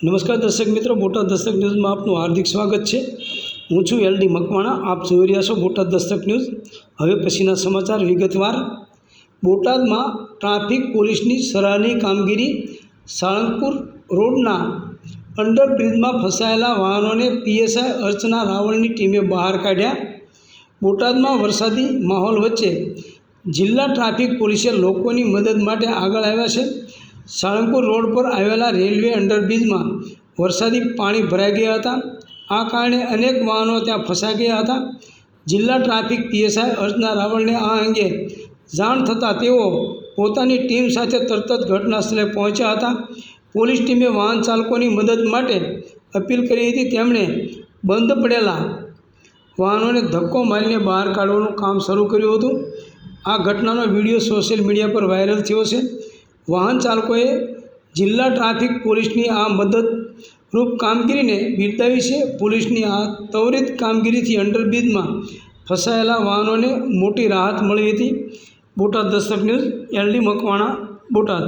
નમસ્કાર દર્શક મિત્રો, બોટાદ દસ્તક ન્યૂઝમાં આપનું હાર્દિક સ્વાગત છે। હું છું LD મકવાણા। આપ જોઈ રહ્યા છો બોટાદ દસ્તક ન્યૂઝ। હવે પછીના સમાચાર વિગતવાર। બોટાદમાં ટ્રાફિક પોલીસની સરાહનીય કામગીરી। સાળંગપુર રોડના અંડરબ્રિજમાં ફસાયેલા વાહનોને PSI અર્ચના રાવળની ટીમે બહાર કાઢ્યા। બોટાદમાં વરસાદી માહોલ વચ્ચે જિલ્લા ટ્રાફિક પોલીસે લોકોની મદદ માટે આગળ આવ્યા છે। સાળંગપુર રોડ પર આવેલા રેલવે અંડરબ્રિજમાં વરસાદી પાણી ભરાઈ ગયા હતા। આ કારણે અનેક વાહનો ત્યાં ફસાઈ ગયા હતા। જિલ્લા ટ્રાફિક PSI અર્ચના રાવળને આ અંગે જાણ થતાં તેઓ પોતાની ટીમ સાથે તરત જ ઘટના સ્થળે પહોંચ્યા હતા। પોલીસ ટીમે વાહન ચાલકોની મદદ માટે અપીલ કરી હતી। તેમણે બંધ પડેલા વાહનોને ધક્કો મારીને બહાર કાઢવાનું કામ શરૂ કર્યું હતું। આ ઘટનાનો વિડીયો સોશિયલ મીડિયા પર વાયરલ થયો છે। વાહન ચાલકોએ જિલ્લા ટ્રાફિક પોલીસની આ મદદરૂપ કામગીરીને બિરદાવી છે। પોલીસની આ ત્વરિત કામગીરીથી અંડરબ્રિજમાં ફસાયેલા વાહનોને મોટી રાહત મળી હતી। Botad Dastak news, LD Makwana, Botad.